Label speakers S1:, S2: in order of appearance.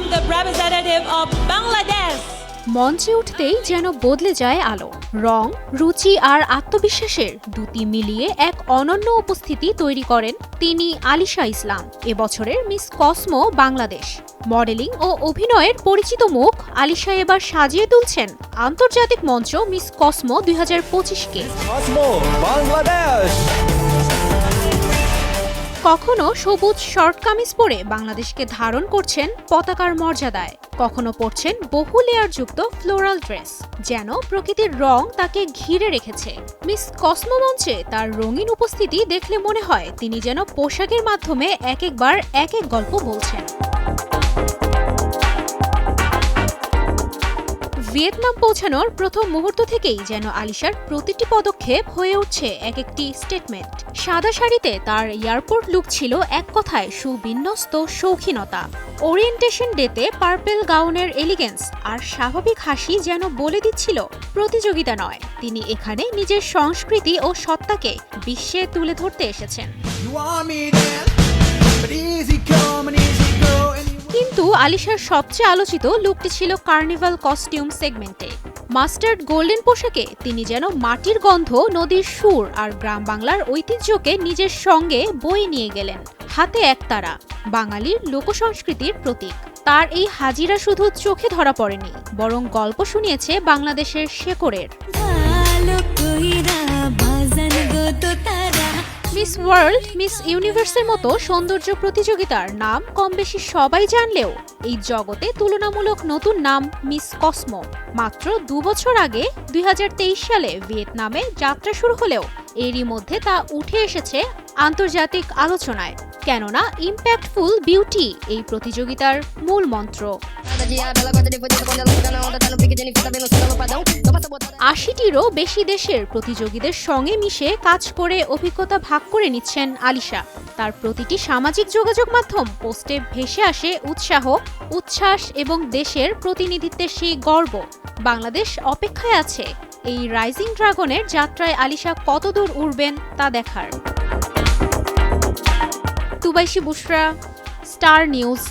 S1: welcome the representative of Bangladesh.
S2: মঞ্চে উঠতেই যেন বদলে যায় আলো, রং, রুচি আর আত্মবিশ্বাসের দুটি মিলিয়ে এক অনন্য উপস্থিতি তৈরি করেন তিনি আলিশা ইসলাম, এবছরের মিস কসমো বাংলাদেশ। মডেলিং ও অভিনয়ের পরিচিত মুখ আলিশা এবার সাজিয়ে তুলছেন আন্তর্জাতিক মঞ্চ মিস কসমো 2025-কে। কখনো সবুজ শর্ট কামিজ পরে বাংলাদেশকে ধারণ করছেন পতাকার মর্যাদায়, কখনো পরছেন বহু লেয়ারযুক্ত ফ্লোরাল ড্রেস, যেন প্রকৃতির রং তাকে ঘিরে রেখেছে। মিস কসমো মঞ্চে তার রঙিন উপস্থিতি দেখলে মনে হয় তিনি যেন পোশাকের মাধ্যমে এক একবার এক এক গল্প বলছেন। ভিয়েতনাম পৌঁছানোর প্রথম মুহূর্ত থেকেই যেন আলিশার প্রতিটি পদক্ষেপ হয়ে উঠছে এক একটি স্টেটমেন্ট। সাদা শাড়িতে তার এয়ারপোর্ট লুক ছিল এক কথায় সুবিন্যস্ত শৌখিনতা। ওরিয়েন্টেশন ডেতে পার্পেল গাউনের এলিগেন্স আর স্বাভাবিক হাসি যেন বলে দিচ্ছিল প্রতিযোগিতা নয়, তিনি এখানে নিজের সংস্কৃতি ও সত্তাকে বিশ্বে তুলে ধরতে এসেছেন। কিন্তু আলিশার সবচেয়ে আলোচিত লুকটি ছিল কার্নিভাল কস্টিউম সেগমেন্টে। মাস্টার্ড গোল্ডেন পোশাকে তিনি যেন মাটির গন্ধ, নদীর সুর আর গ্রাম বাংলার ঐতিহ্যকে নিজের সঙ্গে বয়ে নিয়ে গেলেন। হাতে একতারা, বাঙালির লোকসংস্কৃতির প্রতীক। তার এই হাজিরা শুধু চোখে ধরা পড়েনি, বরং গল্প শুনিয়েছে বাংলাদেশের শেকড়ের। মিস ওয়ার্ল্ড, মিস ইউনিভার্সের মতো সৌন্দর্য প্রতিযোগিতার নাম কম বেশি সবাই জানলেও এই জগতে তুলনামূলক নতুন নাম মিস কসমো। মাত্র 2 বছর আগে 2023 সালে ভিয়েতনামে যাত্রা শুরু হলেও এরই মধ্যে তা উঠে এসেছে আন্তর্জাতিক আলোচনায়, কেননা ইম্প্যাক্টফুল বিউটি এই প্রতিযোগিতার মূল মন্ত্র। 80টিরও বেশি দেশের প্রতিযোগীদের সঙ্গে মিশে কাজ করে অভিজ্ঞতা ভাগ করে নিচ্ছেন আলিশা। তার প্রতিটি সামাজিক যোগাযোগ মাধ্যম পোস্টে ভেসে আসে উৎসাহ, উচ্ছ্বাস এবং দেশের প্রতিনিধিত্বের সেই গর্ব। বাংলাদেশ অপেক্ষায় আছে এই রাইজিং ড্রাগনের যাত্রায় আলিশা কতদূর উড়বেন তা দেখার। তুবাইশি বুশরা, স্টার নিউজ।